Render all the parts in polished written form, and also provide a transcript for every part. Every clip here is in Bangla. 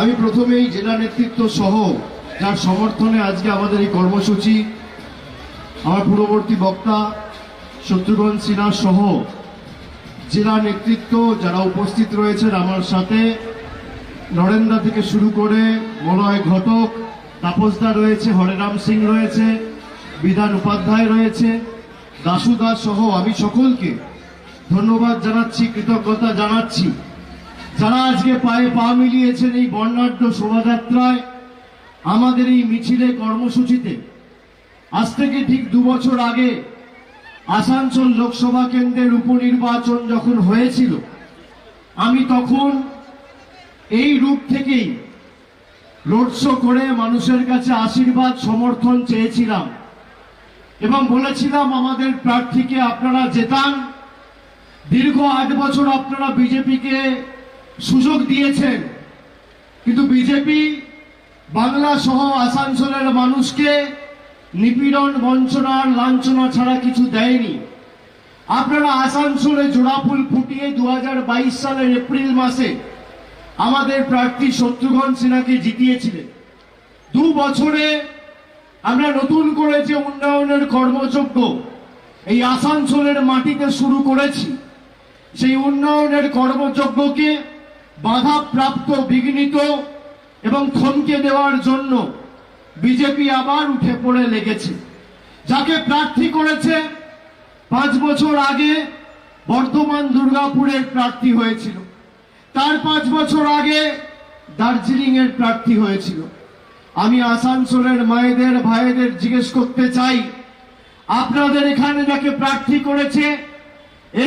আমি প্রথমেই জেলা নেতৃত্ব সহ যার সমর্থনে আজকে আমাদের এই কর্মসূচি, আমার পূর্ববর্তী বক্তা শত্রুঘ্ন সিনহা সহ জেলা নেতৃত্ব যারা উপস্থিত রয়েছেন আমার সাথে, নরেন্দা থেকে শুরু করে মলয় ঘটক, তাপসদা রয়েছে, হরেরাম সিং রয়েছে, বিধান উপাধ্যায় রয়েছে, দাসু দাস সহ আমি সকলকে ধন্যবাদ জানাচ্ছি, কৃতজ্ঞতা জানাচ্ছি যারা আজকে পায়ে পা মিলিয়েছেন এই বর্ণাঢ্য শোভাযাত্রায়, আমাদের এই মিছিলে, কর্মসূচিতে। আজ থেকে ঠিক 2 বছর আগে আসানসোল লোকসভা কেন্দ্রের উপনির্বাচন যখন হয়েছিল, আমি তখন এই রূপ থেকেই রোড শো করে মানুষের কাছে আশীর্বাদ সমর্থন চেয়েছিলাম এবং বলেছিলাম আমাদের প্রার্থীকে আপনারা জেতান। দীর্ঘ 8 বছর আপনারা বিজেপিকে সুযোগ দিয়েছেন, কিন্তু বিজেপি বাংলা সহ আসানসোলের মানুষকে নিপীড়ন, বঞ্চনা, লাঞ্ছনা ছাড়া কিছু দেয়নি। আপনারা আসানসোলে জোড়াফুল ফুটিয়ে 2022 সালের এপ্রিল মাসে আমাদের প্রার্থী শত্রুঘ্ন সিনহাকে জিতিয়েছিলেন। 2 বছরে আমরা নতুন করে যে উন্নয়নের কর্মযজ্ঞ এই আসানসোলের মাটিতে শুরু করেছি, সেই উন্নয়নের কর্মযজ্ঞকে বাধাপ্রাপ্ত, বিঘ্নিত এবং থমকে দেওয়ার জন্য বিজেপি আবার উঠে পড়ে লেগেছে। যাকে প্রার্থী করেছে 5 বছর আগে বর্ধমান দুর্গাপুরের প্রার্থী হয়েছিল, তার 5 বছর আগে দার্জিলিং এর প্রার্থী হয়েছিল। আমি আসানসোলের মায়েদের, ভাইদের জিজ্ঞেস করতে চাই, আপনাদের এখানে যাকে প্রার্থী করেছে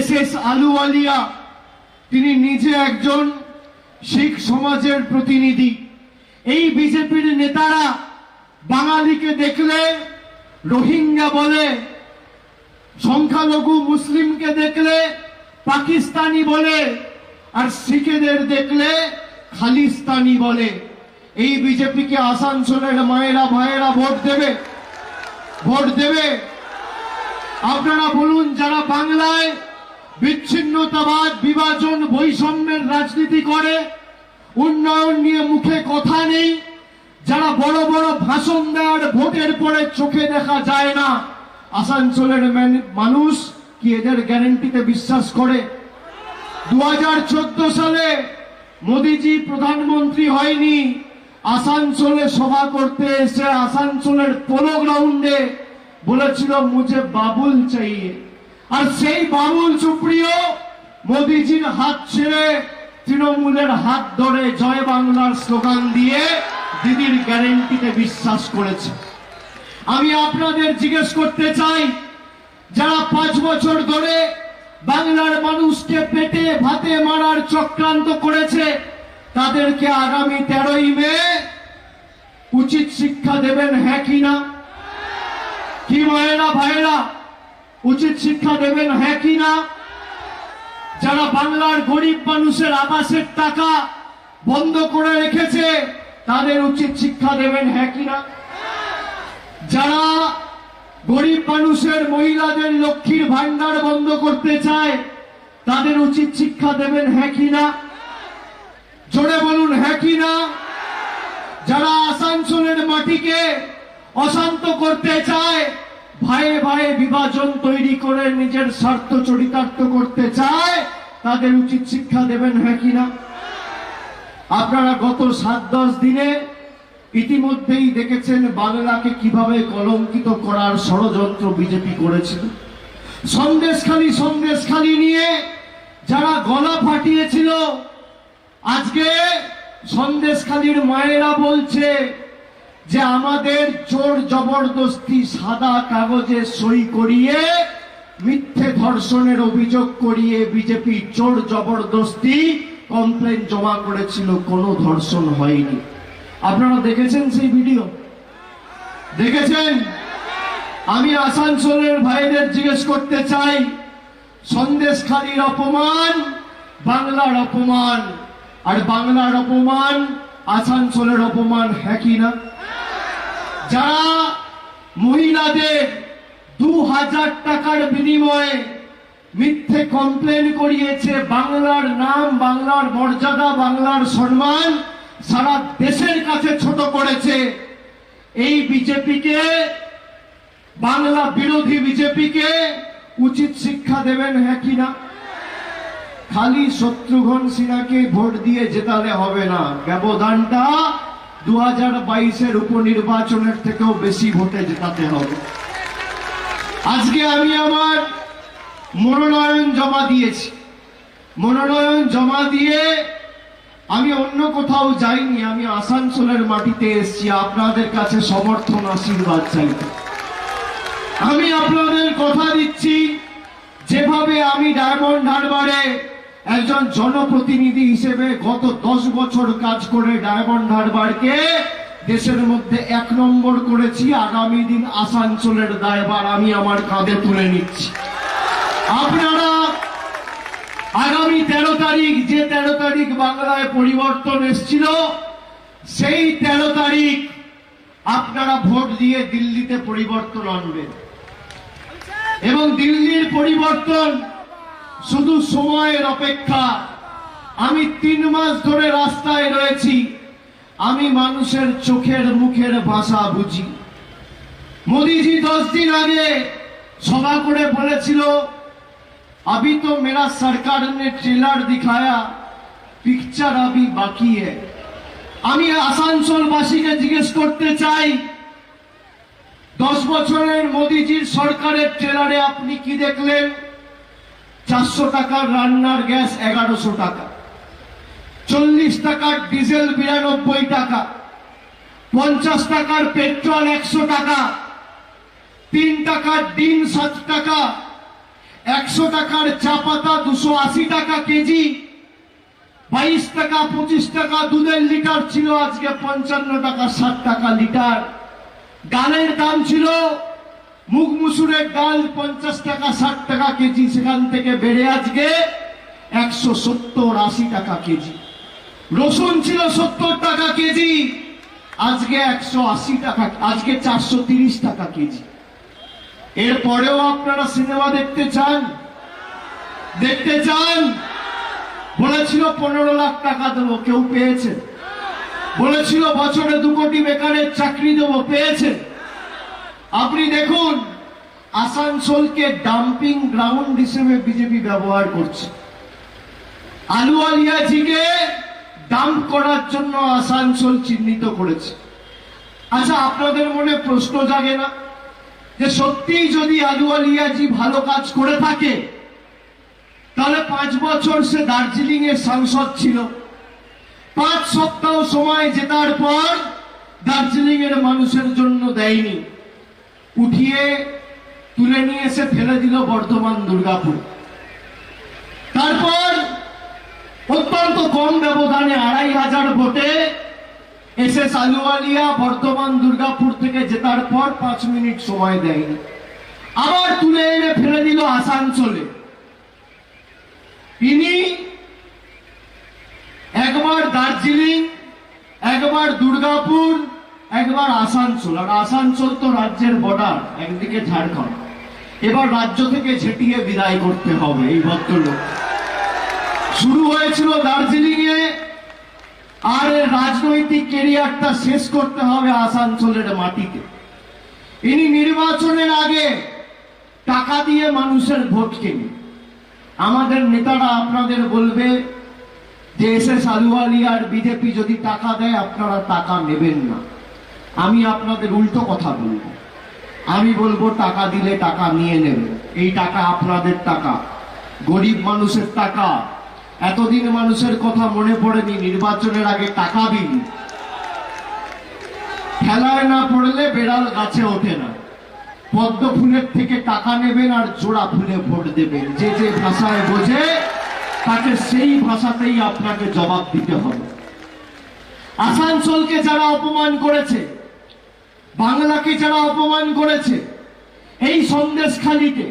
SS আলুওয়ালিয়া, তিনি নিজে একজন শিখ সমাজের প্রতিনিধি। এই বিজেপির নেতারা বাঙালিকে দেখলে রোহিঙ্গা বলে, সংখ্যালঘু মুসলিমকে দেখলে পাকিস্তানি বলে, আর শিখেদের দেখলে খালিস্তানি বলে। এই বিজেপিকে আসানসোলের মায়েরা, ভাইয়েরা ভোট দেবে? ভোট দেবে? আপনারা বলুন, যারা বাংলায় বিচ্ছিন্নতাবাদ, বিভাজন, বৈষম্যের রাজনীতি করে, উন্নয়ন নিয়ে মুখে কথা নেই, যারা বড় বড় ভাষণ দেওয়ার ভোটের পরে চোখে দেখা যায় না, আসানসোলের মানুষ কি এদের গ্যারান্টিতে বিশ্বাস করে? 2014 সালে মোদিজি প্রধানমন্ত্রী হয়নি, আসানসোলে সভা করতে এসে আসানসোলের পোলো গ্রাউন্ডে বলেছিল মুঝে বাবুল চাইয়ে, আর সেই বাবুল সুপ্রিয় মোদিজির হাত ছেড়ে তৃণমূলের হাত ধরে জয় বাংলার স্লোগান দিয়ে দিদির গ্যারান্টিতে বিশ্বাস করেছে। আমি আপনাদের জিজ্ঞেস করতে চাই, যারা 5 বছর ধরে বাংলার মানুষকে পেটে ভাতে মারার চক্রান্ত করেছে, তাদেরকে আগামী 13ই মে উচিত শিক্ষা দেবেন, হ্যাঁ কি না? কি মায়েরা, ভাইরা, উচিত শিক্ষা দেবেন, হ্যাঁ কি না? যারা বাংলার গরিব মানুষের আবাসের টাকা বন্ধ করে রেখেছে, তাদের উচিত শিক্ষা দেবেন, হ্যাঁ কি না? যারা গরিব মানুষের, মহিলাদের লক্ষ্মীর ভান্ডার বন্ধ করতে চায়, তাদের উচিত শিক্ষা দেবেন, হ্যাঁ কি না? জোরে বলুন, হ্যাঁ কি না? যারা আসানসোলের মাটিকে অশান্ত করতে চায়, ভাইয়ে ভাইয়ে বিভাজন তৈরি করে নিজের স্বার্থ চরিতার্থ করতে চায়, তাদের উচিত শিক্ষা দেবেন, হ্যাঁ কি না? আপনারা গত 7-10 দিনে ইতিমধ্যেই দেখেছেন বাংলাকে কিভাবে কলঙ্কিত করার ষড়যন্ত্র বিজেপি করেছিল। সন্দেশখালী নিয়ে যারা গলা ফাটিয়েছিল, আজকে সন্দেশখালীর মায়েরা বলছে যে আমাদের জোর জবরদস্তি সাদা কাগজে সই করিয়ে, মিথ্যে ধর্ষণের অভিযোগ করিয়ে বিজেপি জোর জবরদস্তি কমপ্লেন জমা করেছিল, কোনো ধর্ষণ হয়নি। আপনারা দেখেছেন সেই ভিডিও? দেখেছেন? আমি আসানসোলের ভাইদের জিজ্ঞেস করতে চাই, সন্দেশখালীর অপমান বাংলার অপমান, আর বাংলার অপমান আসানসোলের অপমান, হ্যাঁ কি না? যারা মহিলাদের 2000 টাকার বিনিময়ে মিথ্যে কমপ্লেন করিয়েছে, বাংলার নাম, বাংলার মর্যাদা, বাংলার সম্মান সারা দেশের কাছে ছোট করেছে। এই বিজেপিকে, বাংলা বিরোধী বিজেপিকে উচিত শিক্ষা দেবেন, হ্যাঁ কি না? খালি শত্রুঘ্ন সিনহাকে ভোট দিয়ে জেতালে হবে না, ব্যবধানটা 2022-এর উপনির্বাচনের থেকেও বেশি ভোটে জেতাতে হবে। আজকে আমি আমার মনোনয়ন জমা দিয়েছি। মনোনয়ন জমা দিয়ে আমি অন্য কোথাও যাইনি, আমি আসানসোলের মাটিতে এসেছি আপনাদের কাছে সমর্থন আশীর্বাদ চাইতে। আমি আপনাদের কথা দিচ্ছি, যেভাবে আমি ডায়মন্ড হারবারে একজন জনপ্রতিনিধি হিসেবে গত 10 বছর কাজ করে ডায়মন্ড হারবারকে দেশের মধ্যে 1 নম্বর করেছি, আগামী দিন আসানসোলের দায়ভার আমি আমার কাঁধে তুলে নিচ্ছি। আপনারা আগামী 13 তারিখ, যে 13 তারিখ বাংলায় পরিবর্তন এসেছিল, সেই 13 তারিখ আপনারা ভোট দিয়ে দিল্লিতে পরিবর্তন আনবেন। এবং দিল্লির পরিবর্তন শুধু সময়ের অপেক্ষা। আমি 3 মাস ধরে রাস্তায় রয়েছি, আমি মানুষের চোখের মুখের ভাষা বুঝি। মোদিজি 10 দিন আগে সভা করে বলেছিল, अभी तो मेरा सरकार ने ट्रेलर दिखाया, पिक्चर अभी बाकी है। আমি আসানসোলবাসীকে জিজ্ঞেস করতে চাই, 10 বছরের মোদিজির সরকারের ট্রেলারে আপনি কি দেখলেন? 400 টাকার রান্নার গ্যাস 1100 টাকা, 40 টাকার ডিজেল 92 টাকা, 50 টাকার পেট্রোল 100 টাকা, 3 টাকার ডিম 7 টাকা, 100 টাকার চা পাতা 280 টাকা কেজি, 22 টাকা 25 টাকা দুধের লিটার ছিল, আজকে 55 টাকা 60 টাকা লিটার। ডালের দাম ছিল, মুগ মুসুরের ডাল 50 টাকা 60 টাকা কেজি, সেখান থেকে বেড়ে আজকে 170-80 টাকা কেজি। রসুন ছিল 70 টাকা কেজি, আজকে 180 টাকা, আজকে 430 টাকা কেজি। এরপরেও আপনারা সিনেমা দেখতে চান? দেখতে চান? বলেছিল 15 লাখ টাকা দেবো, কেউ পেয়েছে? বলেছিল বছরে 2 কোটি বেকারের চাকরি দেবো, পেয়েছে? আপনি দেখুন, আসানসোলকে ডাম্পিং গ্রাউন্ড হিসেবে বিজেপি ব্যবহার করছে। আলুওয়ালিয়াজিকে ডাম্প করার জন্য আসানসোল চিহ্নিত করেছে। আচ্ছা, আপনাদের মনে প্রশ্ন জাগে না যে সত্যিই যদি আলুওয়ালিয়াজি ভালো কাজ করে থাকে, তাহলে 5 বছর সে দার্জিলিং এর সাংসদ ছিল, 5 সপ্তাহ সময় জেতার পর দার্জিলিং এর মানুষের জন্য দেয়নি, উঠিয়ে তুলে নিয়ে এসে ফেলে দিল বর্ধমান দুর্গাপুর। তারপর অত্যন্ত কম ব্যবধানে 2500 ভোটে এসএস আলুওয়ালিয়া বর্ধমান দুর্গাপুর থেকে জেতার পর 5 মিনিট সময় দেয়নি, আবার তুলে এনে ফেলে দিল আসানসোলে। ইনি একবার দার্জিলিং, একবার দুর্গাপুর, একবার আসানসোল। আর আসানসোল তো রাজ্যের বর্ডার, একদিকে ঝাড়খণ্ড। এবার রাজ্য থেকে ঝেঁটিয়ে বিদায় করতে হবে এই ভদ্রলোক। শুরু হয়েছিল দার্জিলিং এ, আর রাজনৈতিক ক্যারিয়ারটা শেষ করতে হবে আসানসোলের মাটিতে। ইনি নির্বাচনের আগে টাকা দিয়ে মানুষের ভোট কেনে। আমাদের নেতারা আপনাদের বলবে যে এসএস আলুওয়ালিয়ার বিজেপি যদি টাকা দেয় আপনারা টাকা নেবেন না। আমি আপনাদের উল্টো কথা বলবো, আমি বলবো টাকা দিলে টাকা নিয়ে নেবেন। এই টাকা আপনাদের টাকা, গরিব মানুষের টাকা। এতদিন মানুষের কথা মনে পড়েনি, নির্বাচনের আগে টাকা দিন। খেলায় না পড়লে বেড়াল গাছে ওঠে না। পদ্ম ফুলের থেকে টাকা নেবেন আর জোড়া ফুলে ভোট দেবেন। যে যে ভাষায় বোঝে তাকে সেই ভাষাতেই আপনাকে জবাব দিতে হবে। আসানসোলকে যারা অপমান করেছে, বাংলাকে যারা অপমান করেছে, এই সন্দেশখালিতে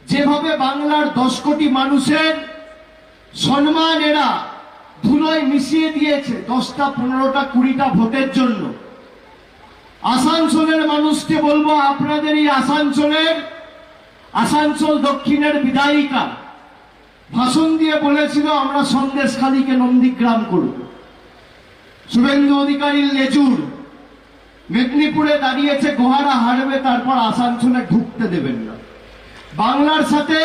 যেভাবে বাংলার 10 কোটি মানুষের সম্মান এরা ধুলোয় মিশিয়ে দিয়েছে 10টা 15টা 20টা ভোটের জন্য, আসানসোলের মানুষকে বলবো, আপনাদের এই আসানসোল দক্ষিণের বিধায়িকা ভাষণ দিয়ে বলেছিল আমরা সন্দেশখালীকে নন্দীগ্রাম করব। শুভেন্দু অধিকারীর লেজুর মেদিনীপুরে দাঁড়িয়েছে গোহারা হারবে, তারপর আসানসোলে ঢুকতে দেবেন না। বাংলার সাথে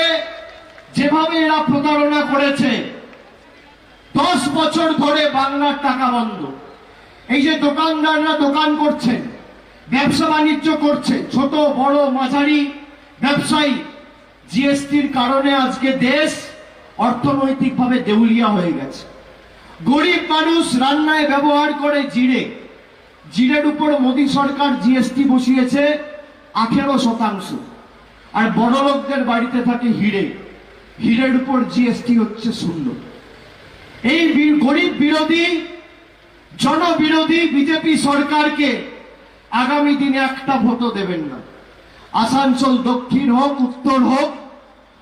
যেভাবে এরা প্রতারণা করেছে, 10 বছর ধরে বাংলার টাকা বন্ধ। এই যে দোকানদাররা দোকান করছেন, ব্যবসা বাণিজ্য করছে, ছোট বড় মাঝারি ব্যবসায়ী, জিএসটির কারণে আজকে দেশ অর্থনৈতিকভাবে দেউলিয়া হয়ে গেছে। গরিব মানুষ রান্নায় ব্যবহার করে জিরের উপর মোদী সরকার জিএসটি বসিয়েছে 18%, আর বড় লোকদের বাড়িতে থাকে হিরের উপর জিএসটি হচ্ছে 0। এই গরিব বিরোধী জনবিরোধী বিজেপি সরকারকে আগামী দিনে একটা ভোটও দেবেন না। আসানসোল দক্ষিণ হোক, উত্তর হোক,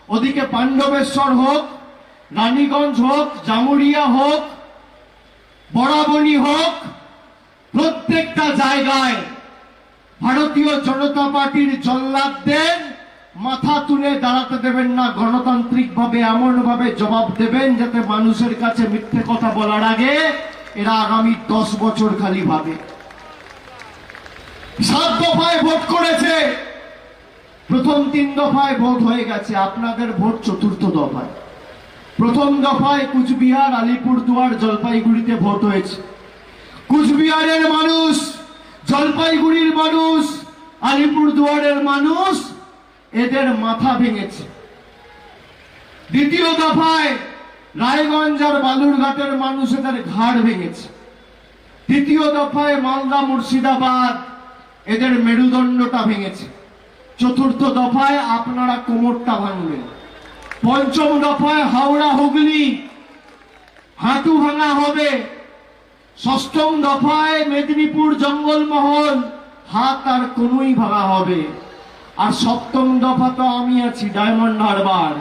ওদিকে পাণ্ডবেশ্বর হোক, রানীগঞ্জ হোক, জামুরিয়া হোক, বরাবনী হোক, প্রত্যেকটা জায়গায় ভারতীয় জনতা পার্টির জল্লাদদের মাথা তুলে দাঁড়াতে দেবেন না। গণতান্ত্রিকভাবে এমন ভাবে জবাব দেবেন যাতে মানুষের কাছে মিথ্যে কথা বলার আগে এরা আগামী 10 বছর খালি ভাবে। 7 দফায় ভোট করেছে, প্রথম 3 দফায় ভোট হয়ে গেছে, আপনাদের ভোট 4র্থ দফায়। প্রথম দফায় কুচবিহার, আলিপুরদুয়ার, জলপাইগুড়িতে ভোট হয়েছে। কুচবিহারের মানুষ, জলপাইগুড়ির মানুষ, আলিপুরদুয়ারের মানুষ এদের মাথা ভেঙেছে। দ্বিতীয় দফায় রায়গঞ্জ আর বালুরঘাটের মানুষ এদের ঘাড় ভেঙেছে। তৃতীয় দফায় মালদা, মুর্শিদাবাদ এদের মেরুদণ্ডটা ভেঙেছে। 4র্থ দফায় আপনারা কোমরটা ভাঙবেন। 5ম দফায় হাওড়া, হুগলি হাঁটু ভাঙা হবে। 6ম দফায় মেদিনীপুর, জঙ্গলমহল হাত আর কনুই ভাঙা হবে। আর 7ম দফা তো আমি আছি, ডায়মন্ড হারবার।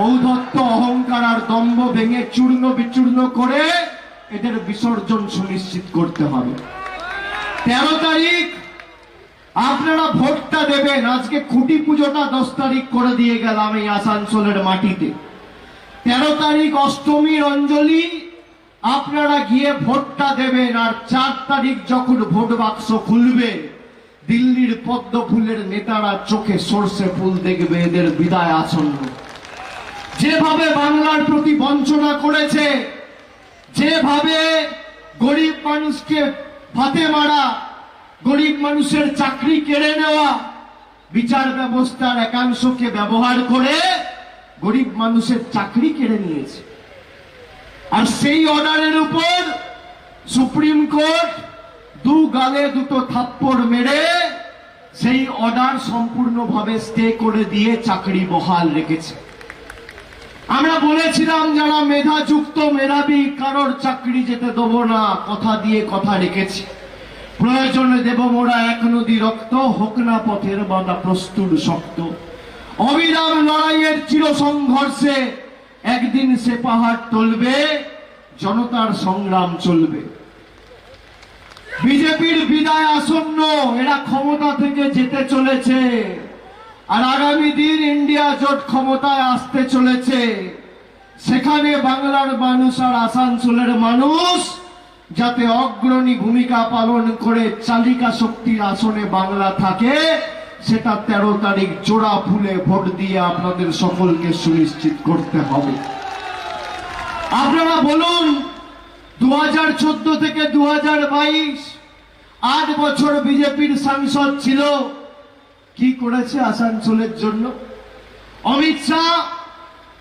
ঔদ্ধত্য, অহংকার আর দম্ভ ভেঙে চূর্ণ বিচূর্ণ করে এদের বিসর্জন সুনিশ্চিত করতে হবে। 13 তারিখ আপনারা ভোটটা দেবেন। আজকে খুঁটি পুজোটা 10 তারিখ করে দিয়ে গেলাম এই আসানসোলের মাটিতে। 13 তারিখ অষ্টমীর অঞ্জলি আপনারা গিয়ে ভোটটা দেবেন। আর 4 তারিখ যখন ভোট বাক্স খুলবে, দিল্লির পদ্ম ফুলের নেতারা চোখে সর্ষে ফুল দেখবে, এদের বিদায় আসন্ন। যেভাবে বাংলার প্রতি বঞ্চনা করেছে, যেভাবে গরিব মানুষকে ভাতে মারা, গরিব মানুষের চাকরি কেড়ে নেওয়া, বিচার ব্যবস্থার একাংশকে ব্যবহার করে গরিব মানুষের চাকরি কেড়ে নিয়েছে। আর সেই অর্ডারের উপর সুপ্রিম কোর্ট 2 গালে 2 থাপ্পড় মেরে সেই অর্ডার সম্পূর্ণভাবে স্টে করে দিয়ে চাকরি বহাল রেখেছে। আমরা বলেছিলাম যারা মেধাযুক্ত, মেধাবী, কারোর চাকরি যেতে দেব না, কথা দিয়ে কথা রেখেছি। প্রয়োজনে দেব মোরা 1 নদী রক্ত, হোক না পথের বাধা প্রস্তুর শক্ত। অবিরাম লড়াইয়ের চির সংঘর্ষে একদিন সে পাহাড় টলবে, জনতার সংগ্রাম চলবে। বিজেপির বিদায় আসন্ন, এরা ক্ষমতা থেকে যেতে চলেছে। আর আগামী দিন ইন্ডিয়া জোট ক্ষমতায় আসতে চলেছে। সেখানে বাংলার মানুষ আর আসানসোলের মানুষ যাতে অগ্রণী ভূমিকা পালন করে চালিকা শক্তির আসনে বাংলা থাকে, সেটা 13 তারিখ জোড়া ফুলে ভোট দিয়ে আপনাদের সকলকে সুনিশ্চিত করতে হবে। আপনারা বলুন, 2014 থেকে 2022 8 বছর বিজেপির সাংসদ ছিল, কি করেছে আসানসোলের জন্য? অমিত শাহ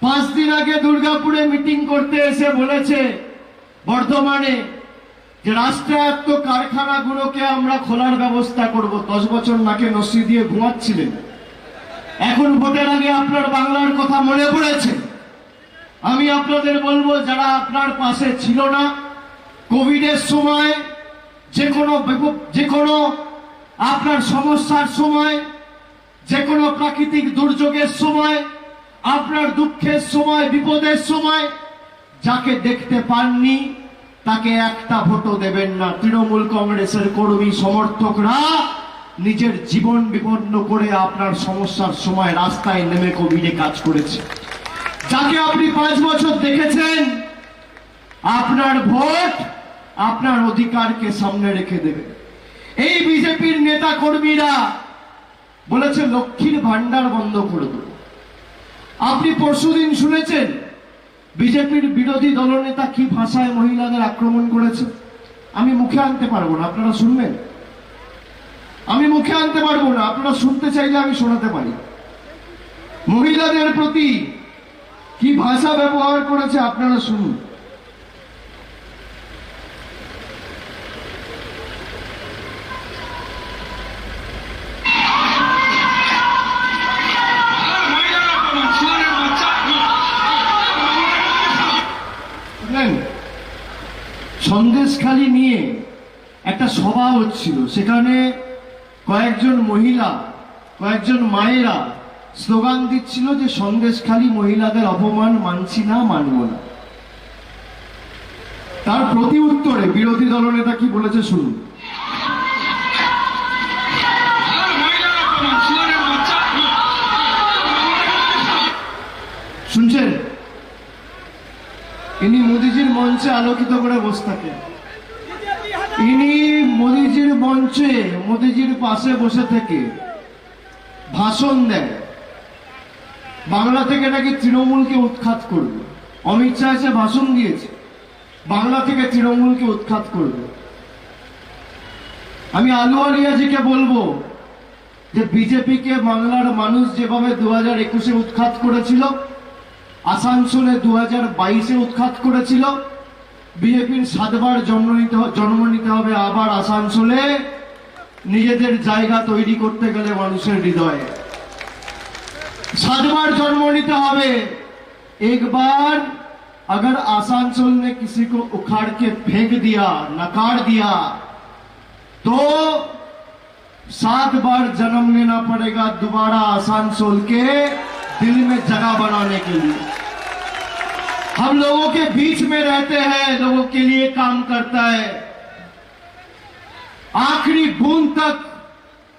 5 দিন আগে দুর্গাপুরে মিটিং করতে এসে বলেছে বর্ধমানে যে রাষ্ট্রায়ত্ত কারখানাগুলোকে আমরা খোলার ব্যবস্থা করব। 10 বছর নাকে নসি দিয়ে ঘুমাচ্ছিলেন, এখন ভোটের আগে আপনার বাংলার কথা মনে পড়েছে। আমি আপনাদের বলবো, যারা আপনার পাশে ছিল না কোভিডের সময়, যে কোনো আপনার সমস্যার সময়, যে কোনো প্রাকৃতিক দুর্যোগের সময়, আপনার দুঃখের সময়, বিপদের সময়, যাকে দেখতে পাননি তাকে একটা ভোটও দেবেন না। তৃণমূল কংগ্রেসের কর্মী সমর্থকরা নিজের জীবন বিপন্ন করে আপনার সমস্যার সময় রাস্তায় নেমে কোভিডে কাজ করেছে। যাকে আপনি 5 বছর দেখেছেন, আপনার ভোট আপনার অধিকারকে সামনে রেখে দেবে। এই বিজেপির নেতা কর্মীরা বলেছে লক্ষ্মীর ভান্ডার বন্ধ করে দেব। আপনি পরশুদিন শুনেছেন বিজেপির বিরোধী দলনেতা কি ভাষায় মহিলাদের আক্রমণ করেছে। আমি মুখে আনতে পারবো না, আপনারা শুনবেন? আমি মুখে আনতে পারবো না, আপনারা শুনতে চাইলে আমি শোনাতে পারি। মহিলাদের প্রতি কি ভাষা ব্যবহার করেছে আপনারা শুনুন। সন্দেশখালি নিয়ে একটা সভা হচ্ছিল, সেখানে কয়েকজন মহিলা, কয়েকজন মায়েরা স্লোগান দিচ্ছিল যে সন্দেশখালি মহিলাদের অপমান মানছি না, মানব না। তার প্রতি উত্তরে বিরোধী দলনেতা কি বলেছে শুনুন। শুনছেন? ইনি মোদিজির মঞ্চে আলোকিত করে বসে থাকেন। ইনি মোদিজির মঞ্চে, মোদিজির পাশে বসে থেকে ভাষণ দেয়। বাংলা থেকে নাকি তৃণমূলকে উৎখাত করবে। অমিত শাহ এসে ভাষণ দিয়েছে, বাংলা থেকে তৃণমূলকে উৎখাত করবে। আমি আলুওয়ালিয়াজিকে বলবো যে বিজেপিকে বাংলার মানুষ যেভাবে 2021-এ উৎখাত করেছিল, আসানসোলে 2022-এ উৎখাত করেছিল, বিজেপির 7বার জন্ম নিতে হবে আবার আসানসোলে, নিজেদের জায়গা তৈরি করতে গেলে মানুষের হৃদয়ে 7বার জন্ম নিতে হবে। एक बार अगर आसानसोल ने किसी को उखाड़ के फेंक दिया, नकार दिया, तो 7 बार जन्म लेना पड़ेगा दोबारा आसानसोल के दिल में जगह बनाने के लिए। हम लोगों के बीच में रहते हैं, लोगों के लिए काम करता है। आखिरी बूंद तक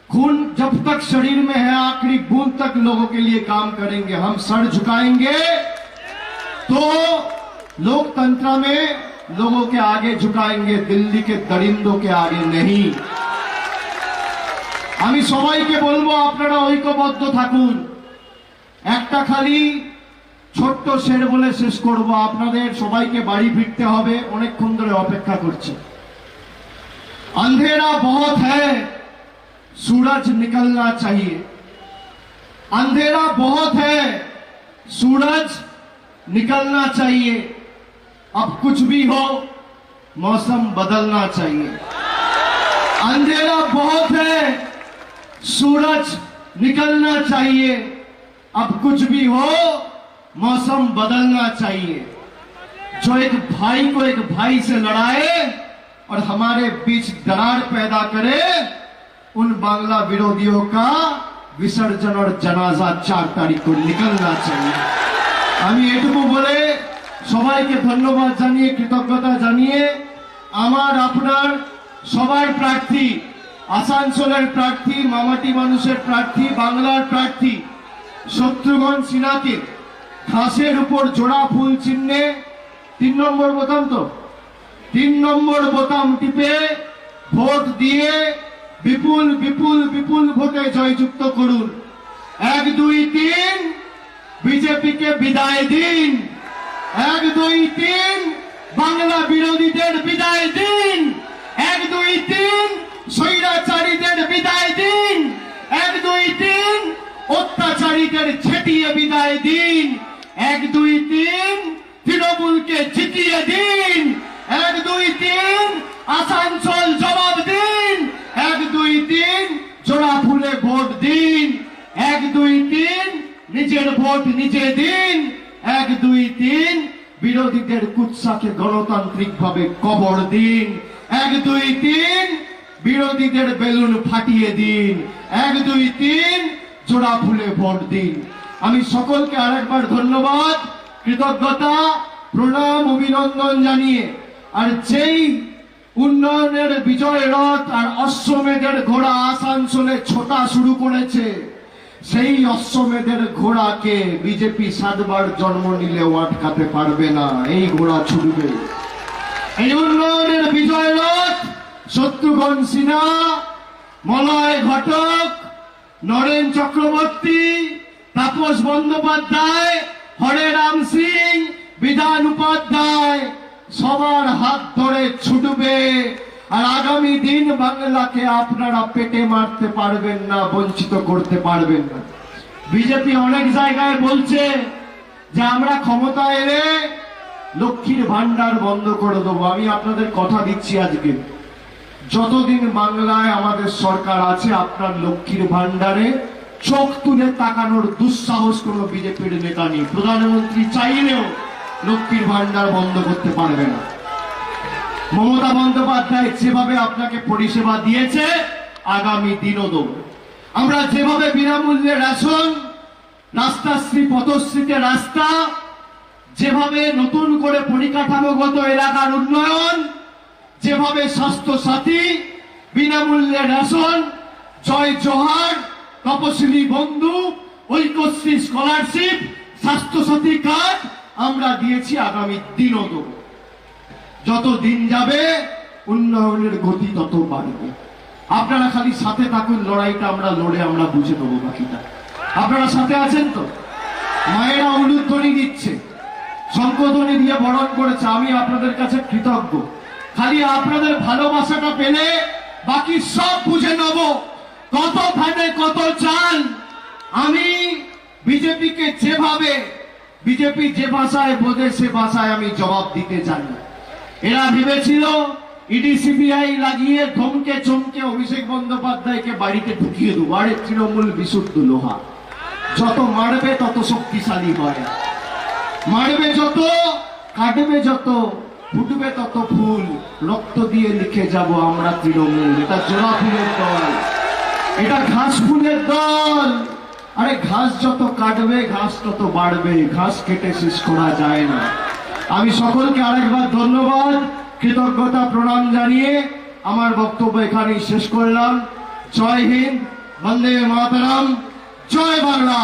खून जब तक शरीर में है, आखिरी बूंद तक लोगों के लिए काम करेंगे। हम सर झुकाएंगे तो लोकतंत्र में लोगों के आगे झुकाएंगे, दिल्ली के दरिंदों के आगे नहीं। আমি সবাইকে বলবো আপনারা ঐক্যবদ্ধ থাকুন। একটা খালি ছোট্ট শের বলে শেষ করব, আপনাদের সবাইকে বাড়ি ফিরতে হবে, অনেকক্ষণ ধরে অপেক্ষা করছে। अंधेरा बहुत है, सूरज निकलना चाहिए। अंधेरा बहुत है, सूरज निकलना चाहिए। अब कुछ भी हो, मौसम बदलना चाहिए। अंधेरा बहुत है, सूरज निकलना चाहिए। अब कुछ भी हो, मौसम बदलना चाहिए। जो एक भाई को एक भाई से लड़ाए और हमारे बीच दरार पैदा करे, उन बांग्ला विरोधियों का विसर्जन और जनाजा 4 तारीख को निकलना चाहिए। আমি এটুকু বলে সবাইকে ধন্যবাদ জানিয়ে, কৃতজ্ঞতা জানিয়ে, আমার আপনার সবার প্রার্থী, আসানসোলের প্রার্থী, মামাটি মানুষের প্রার্থী, বাংলার প্রার্থী শত্রুঘ্ন সিনহাকে ঘাসের উপর জোড়া ফুল চিহ্নে 3 নম্বর বোতাম, তো 3 নম্বর বোতাম টিপে ভোট দিয়ে বিপুল বিপুল বিপুল ভোটে জয়যুক্ত করুন। 1 2 3 বিজেপিকে বিদায় দিন। 1 2 3 বাংলা বিরোধীদের বিদায় দিন। 1 2 3 স্বৈরাচারীদের বিদায় দিন। 1 2 3 অত্যাচারীদের ছেটিয়ে বিদায় দিন। 1 2 3 তৃণমূলকে জিতিয়ে দিন। 1 2 3 আসানসোল জবাব দিন। 1 2 3 জোড়া ফুলে ভোট দিন। 1 2 3 নিজের ভোট নিজে দিন। 1 2 3 বিরোধীদের কুৎসাকে গণতান্ত্রিক ভাবে কবর দিন। 1 2 3 বিরোধীদের বেলুন ফাটিয়ে দিন। 1 2 3 জোড়া ফুলে ভোট দিন। আমি সকলকে আরেকবার ধন্যবাদ, কৃতজ্ঞতা, প্রণাম, অভিনন্দন জানিয়ে, আর যেই উন্নয়নের বিজয় রথ আর অশ্বমেধের ঘোড়া আসানসোলে ছোটা শুরু করেছে, সেই অশ্বমেধের ঘোড়াকে বিজেপি 7 বার জন্ম নিলেও আটকাতে পারবে না। এই ঘোড়া ছুটবে। এই উন্নয়নের বিজয় রথ শত্রুঘ্ন সিনহা, মলয় ঘটক, নরেন চক্রবর্তী, তাপস বন্দ্যোপাধ্যায়, হরে রাম সিং, বিধান উপাধ্যায় সবার হাত ধরে ছুটবে। আর আগামী দিন বাংলাকে আপনারা পেটে মারতে পারবেন না, বঞ্চিত করতে পারবেন না। বিজেপি অনেক জায়গায় বলছে যে আমরা ক্ষমতা এলে লক্ষ্মীর ভান্ডার বন্ধ করে দেবো। আমি আপনাদের কথা দিচ্ছি, আজকে যতদিন বাংলায় আমাদের সরকার আছে আপনার লক্ষ্মীর ভান্ডারে চোখ তুলে তাকানোর দুঃসাহস কোনো বিজেপির নেতা নেই। প্রধানমন্ত্রী চাইলেও লক্ষ্মীর ভান্ডার বন্ধ করতে পারবে না। মমতা বন্দ্যোপাধ্যায় যেভাবে আপনাকে পরিষেবা দিয়েছে আগামী দিনও দেব। আমরা যেভাবে বিনামূল্যে রেশন, রাস্তাশ্রী পথশ্রীতে রাস্তা, যেভাবে নতুন করে পরিকাঠামোগত এলাকার উন্নয়ন, যেভাবে স্বাস্থ্য সাথী, বিনামূল্যে রেশন, জয় জোহার, তপশিলি বন্ধু, ঐক্যশ্রী স্কলারশিপ, স্বাস্থ্য সাথী কার্ড আমরা দিয়েছি, আগামী দিনও দেব। যত দিন যাবে উন্নয়নের গতি তত বাড়বে। আপনারা খালি সাথে থাকুন, লড়াইটা আমরা লড়ে আমরা বুঝে নেবো বাকিটা। আপনারা সাথে আছেন তো? মায়েরা উলুধ্বনি দিচ্ছে, শঙ্খধ্বনি দিয়ে বরণ করেছে, আমি আপনাদের কাছে কৃতজ্ঞ। খালি আপনাদের ভালোবাসাটা পেলে বাকি সব বুঝে নেব। কত ফাটে কত চাল। আমি বিজেপিকে যেভাবে, বিজেপি যে ভাষায় বোঝে সে ভাষায় আমি জবাব দিতে জানি। এরা ভেবেছিল ইডি সিবিআই লাগিয়ে ধমকে চমকে অভিষেক বন্দ্যোপাধ্যায়কে বাড়িতে ঢুকিয়ে দেবো। আরে তৃণমূল বিশুদ্ধ লোহা, যত মারবে তত শক্তিশালী হয়। মারবে যত, কাটবে যত, ফুটবে তত ফুল। রক্ত দিয়ে লিখে যাব আমরা তৃণমূল। এটা জোড়া ফুলের দল, এটা ঘাস ফুলের দল। আরে ঘাস যত কাটবে ঘাস তত বাড়বে, ঘাস কেটে শেষ করা যায় না। আমি সকলকে আরেকবার ধন্যবাদ, কৃতজ্ঞতা প্রণাম জানিয়ে আমার বক্তব্য এখানেই শেষ করলাম। জয় হিন্দ, বন্দে মাতরম, জয় বাংলা।